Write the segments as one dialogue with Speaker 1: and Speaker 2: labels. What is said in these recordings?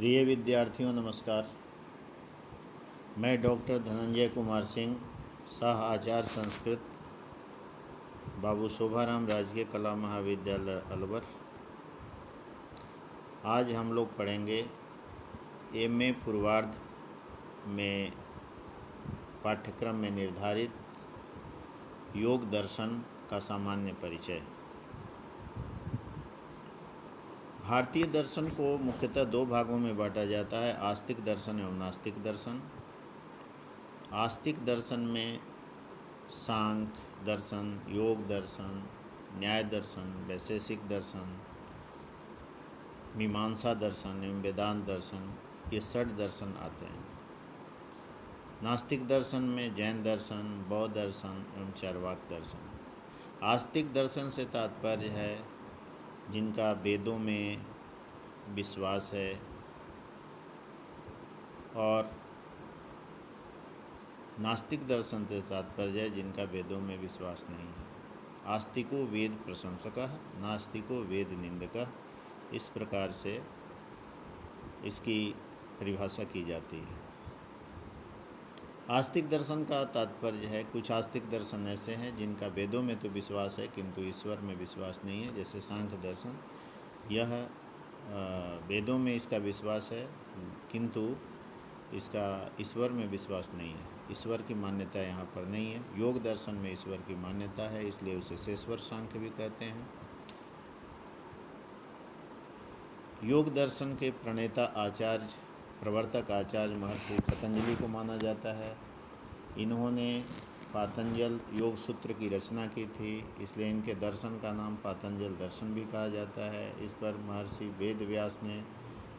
Speaker 1: प्रिय विद्यार्थियों नमस्कार। मैं डॉक्टर धनंजय कुमार सिंह, सह आचार्य संस्कृत, बाबू शोभाराम राजकीय कला महाविद्यालय अलवर। आज हम लोग पढ़ेंगे एमए पूर्वार्ध में पाठ्यक्रम में निर्धारित योग दर्शन का सामान्य परिचय। भारतीय दर्शन को मुख्यतः दो भागों में बांटा जाता है, आस्तिक दर्शन एवं नास्तिक दर्शन। आस्तिक दर्शन में सांख्य दर्शन, योग दर्शन, न्याय दर्शन, वैशेषिक दर्शन, मीमांसा दर्शन एवं वेदांत दर्शन, ये षट दर्शन आते हैं। नास्तिक दर्शन में जैन दर्शन, बौद्ध दर्शन एवं चार्वाक दर्शन। आस्तिक दर्शन से तात्पर्य है जिनका वेदों में विश्वास है और नास्तिक दर्शन से तात्पर्य है जिनका वेदों में विश्वास नहीं है। आस्तिको वेद प्रशंसकः, नास्तिको वेद निंदकः, इस प्रकार से इसकी परिभाषा की जाती है। आस्तिक दर्शन का तात्पर्य है, कुछ आस्तिक दर्शन ऐसे हैं जिनका वेदों में तो विश्वास है किंतु ईश्वर में विश्वास नहीं है, जैसे सांख्य दर्शन। यह वेदों में इसका विश्वास है किंतु इसका ईश्वर में विश्वास नहीं है, ईश्वर की मान्यता यहाँ पर नहीं है। योग दर्शन में ईश्वर की मान्यता है, इसलिए उसे शेश्वर सांख्य भी कहते हैं। योग दर्शन के प्रणेता आचार्य, प्रवर्तक आचार्य महर्षि पतंजलि को माना जाता है। इन्होंने पातंजल योग सूत्र की रचना की थी, इसलिए इनके दर्शन का नाम पातंजल दर्शन भी कहा जाता है। इस पर महर्षि वेद व्यास ने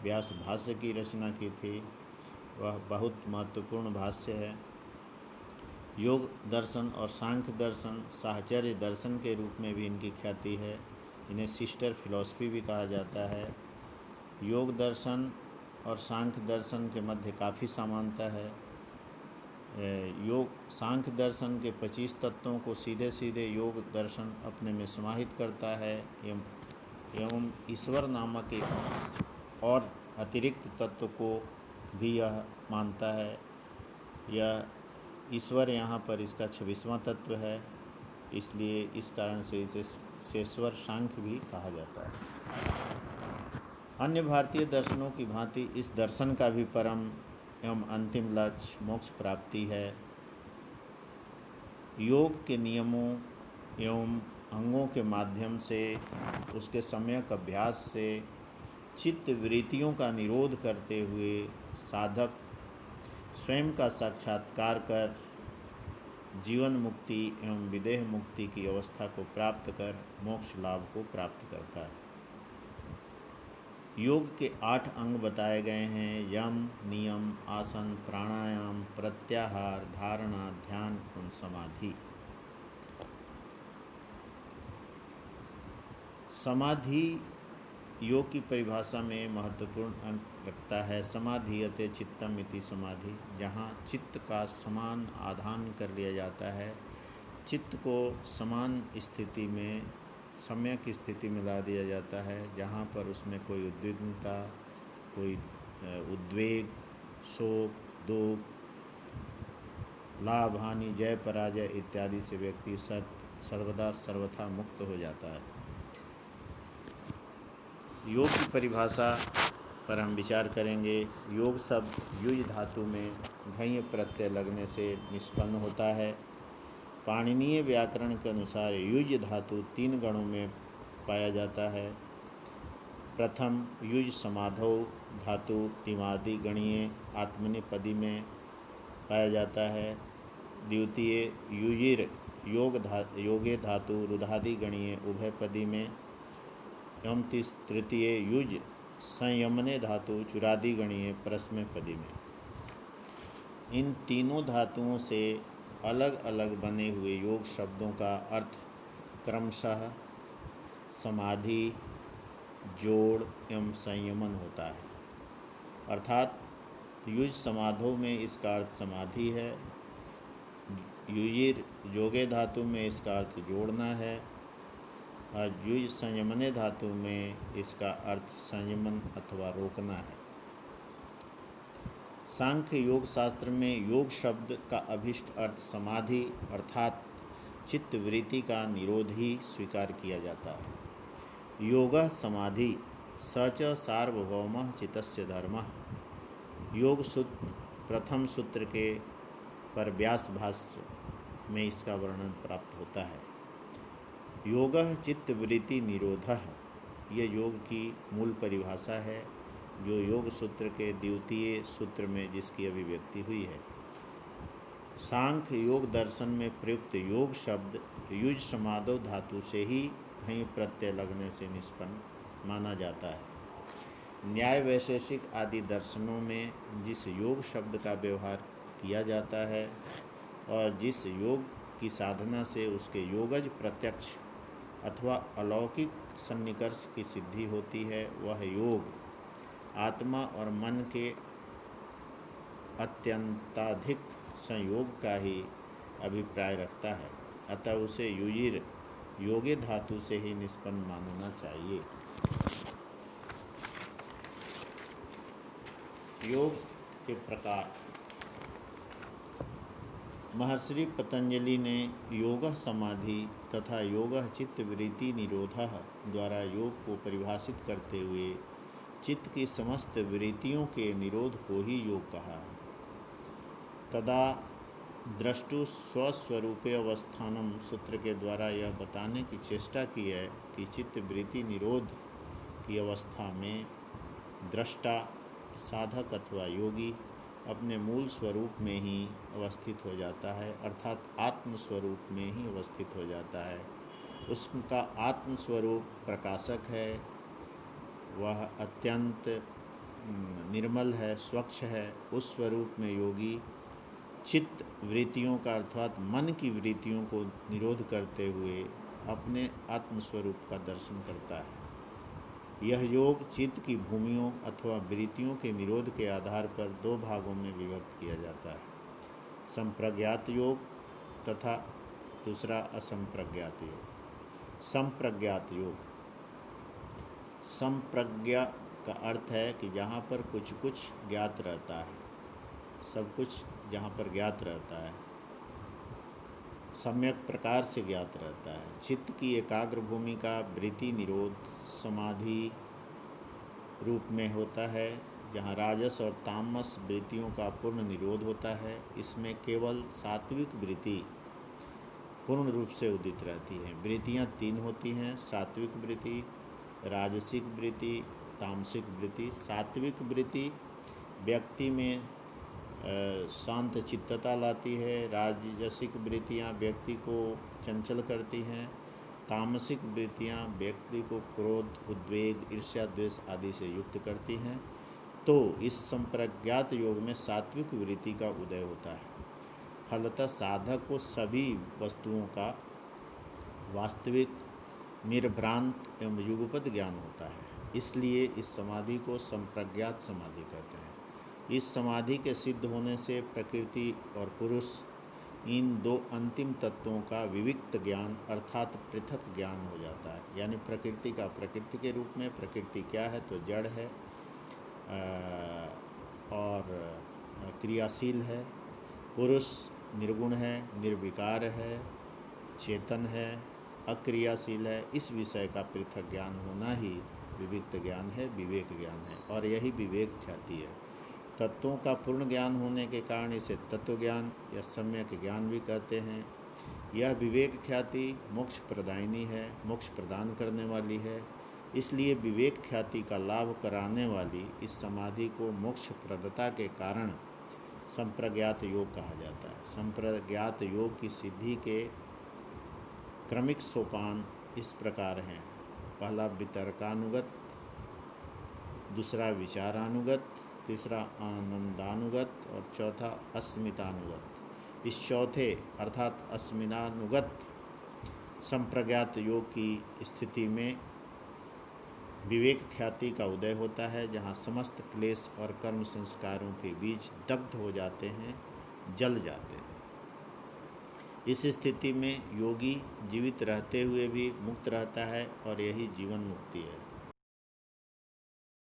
Speaker 1: व्यास भाष्य की रचना की थी, वह बहुत महत्वपूर्ण भाष्य है। योग दर्शन और सांख्य दर्शन साहचर्य दर्शन के रूप में भी इनकी ख्याति है। इन्हें सिस्टर फिलॉसफी भी कहा जाता है। योग दर्शन और सांख्य दर्शन के मध्य काफ़ी समानता है। योग सांख्य दर्शन के 25 तत्वों को सीधे सीधे योग दर्शन अपने में समाहित करता है एवं ईश्वर नामक एक और अतिरिक्त तत्व को भी यह मानता है। यह ईश्वर यहाँ पर इसका 26वां तत्व है, इसलिए इस कारण से इसे शेश्वर सांख्य भी कहा जाता है। अन्य भारतीय दर्शनों की भांति इस दर्शन का भी परम एवं अंतिम लक्ष्य मोक्ष प्राप्ति है। योग के नियमों एवं अंगों के माध्यम से, उसके सम्यक अभ्यास से चित्त वृत्तियों का निरोध करते हुए साधक स्वयं का साक्षात्कार कर जीवन मुक्ति एवं विदेह मुक्ति की अवस्था को प्राप्त कर मोक्ष लाभ को प्राप्त करता है। योग के 8 अंग बताए गए हैं: यम, नियम, आसन, प्राणायाम, प्रत्याहार, धारणा, ध्यान एवं समाधि। समाधि योग की परिभाषा में महत्वपूर्ण अंक रखता है। समाधीयते चित्तम इति समाधि, जहाँ चित्त का समान आधान कर लिया जाता है, चित्त को समान स्थिति में, सम्यक स्थिति में ला दिया जाता है, जहाँ पर उसमें कोई उद्विग्नता, कोई उद्वेग, शोक, दुख, लाभ हानि, जय पराजय इत्यादि से व्यक्ति सर्वदा सर्वथा मुक्त हो जाता है। योग की परिभाषा पर हम विचार करेंगे। योग शब्द युज धातु में घञ् प्रत्यय लगने से निष्पन्न होता है। पाणिनीय व्याकरण के अनुसार युज धातु 3 गणों में पाया जाता है। प्रथम युज समाधौ धातु तिमादि गणीय आत्मनेपदी में पाया जाता है। द्वितीय युजिर योगे धातु रुधादि गणीय उभयपदी में एवं तृतीय युज संयमने धातु चुरादि गणीय परस्मैपदी में। इन तीनों धातुओं से अलग अलग बने हुए योग शब्दों का अर्थ क्रमशः समाधि, जोड़ एवं संयमन होता है। अर्थात युज समाधो में इसका अर्थ समाधि है, युजिर योगे धातु में इसका अर्थ जोड़ना है और युज संयमने धातु में इसका अर्थ संयमन अथवा रोकना है। सांख्य योग शास्त्र में योग शब्द का अभिष्ट अर्थ समाधि अर्थात चित्त वृत्ति का निरोध ही स्वीकार किया जाता है। योगः समाधि स च सार्वभौमः चित्तस्य धर्मः। योग सूत्र प्रथम सूत्र के पर व्यास भाष्य में इसका वर्णन प्राप्त होता है। योगः चित्त वृत्ति निरोधः, ये योग की मूल परिभाषा है जो योग सूत्र के द्वितीय सूत्र में जिसकी अभिव्यक्ति हुई है। सांख्य योग दर्शन में प्रयुक्त योग शब्द युज समादो धातु से ही घई प्रत्यय लगने से निष्पन्न माना जाता है। न्याय वैशेषिक आदि दर्शनों में जिस योग शब्द का व्यवहार किया जाता है और जिस योग की साधना से उसके योगज प्रत्यक्ष अथवा अलौकिक सन्निकर्ष की सिद्धि होती है, वह योग आत्मा और मन के अत्यंताधिक संयोग का ही अभिप्राय रखता है। अतः उसे युजिर योगे धातु से ही निष्पन्न मानना चाहिए। योग के प्रकार। महर्षि पतंजलि ने योग समाधि तथा योग चित्त वृत्ति निरोधः द्वारा योग को परिभाषित करते हुए चित्त की समस्त वृत्तियों के निरोध को ही योग कहा है। तदा द्रष्टु स्वस्वरूपे अवस्थानम सूत्र के द्वारा यह बताने की चेष्टा की है कि चित्त वृत्ति निरोध की अवस्था में दृष्टा साधक अथवा योगी अपने मूल स्वरूप में ही अवस्थित हो जाता है, अर्थात आत्म स्वरूप में ही अवस्थित हो जाता है। उसका आत्म स्वरूप प्रकाशक है, वह अत्यंत निर्मल है, स्वच्छ है। उस स्वरूप में योगी चित्त वृत्तियों का अर्थात मन की वृत्तियों को निरोध करते हुए अपने आत्मस्वरूप का दर्शन करता है। यह योग चित्त की भूमियों अथवा वृत्तियों के निरोध के आधार पर दो भागों में विभक्त किया जाता है, संप्रज्ञात योग तथा दूसरा असंप्रज्ञात योग। संप्रज्ञात योग, संप्रज्ञा का अर्थ है कि जहाँ पर कुछ कुछ ज्ञात रहता है, सब कुछ जहाँ पर ज्ञात रहता है, सम्यक प्रकार से ज्ञात रहता है। चित्त की एकाग्र भूमि का वृत्ति निरोध समाधि रूप में होता है, जहाँ राजस और तामस वृत्तियों का पूर्ण निरोध होता है। इसमें केवल सात्विक वृत्ति पूर्ण रूप से उदित रहती है। वृत्तियाँ तीन होती हैं, सात्विक वृत्ति, राजसिक वृत्ति, तामसिक वृत्ति। सात्विक वृत्ति व्यक्ति में शांत चित्तता लाती है। राजसिक वृत्तियाँ व्यक्ति को चंचल करती हैं। तामसिक वृत्तियाँ व्यक्ति को क्रोध, उद्वेग, ईर्ष्या, द्वेष आदि से युक्त करती हैं। तो इस संप्रज्ञात योग में सात्विक वृत्ति का उदय होता है। फलतः साधक को सभी वस्तुओं का वास्तविक निर्भ्रांत एवं युगपत ज्ञान होता है। इसलिए इस समाधि को संप्रज्ञात समाधि कहते हैं। इस समाधि के सिद्ध होने से प्रकृति और पुरुष इन दो अंतिम तत्वों का विविक्त ज्ञान अर्थात पृथक ज्ञान हो जाता है। यानी प्रकृति का प्रकृति के रूप में, प्रकृति क्या है तो जड़ है और क्रियाशील है। पुरुष निर्गुण है, निर्विकार है, चेतन है, अक्रियाशील है। इस विषय का पृथक ज्ञान होना ही विविक्त ज्ञान है, विवेक ज्ञान है, और यही विवेक ख्याति है। तत्वों का पूर्ण ज्ञान होने के कारण इसे तत्व ज्ञान या सम्यक ज्ञान भी कहते हैं। यह विवेक ख्याति मोक्ष प्रदायिनी है, मोक्ष प्रदान करने वाली है। इसलिए विवेक ख्याति का लाभ कराने वाली इस समाधि को मोक्ष प्रदता के कारण संप्रज्ञात योग कहा जाता है। संप्रज्ञात योग की सिद्धि के क्रमिक सोपान इस प्रकार हैं। पहला वितर्कानुगत, दूसरा विचारानुगत, तीसरा आनंदानुगत और चौथा अस्मितानुगत। इस चौथे अर्थात अस्मितानुगत संप्रज्ञात योग की स्थिति में विवेक ख्याति का उदय होता है, जहाँ समस्त क्लेश और कर्म संस्कारों के बीज दग्ध हो जाते हैं, जल जाते हैं। इस स्थिति में योगी जीवित रहते हुए भी मुक्त रहता है और यही जीवन मुक्ति है।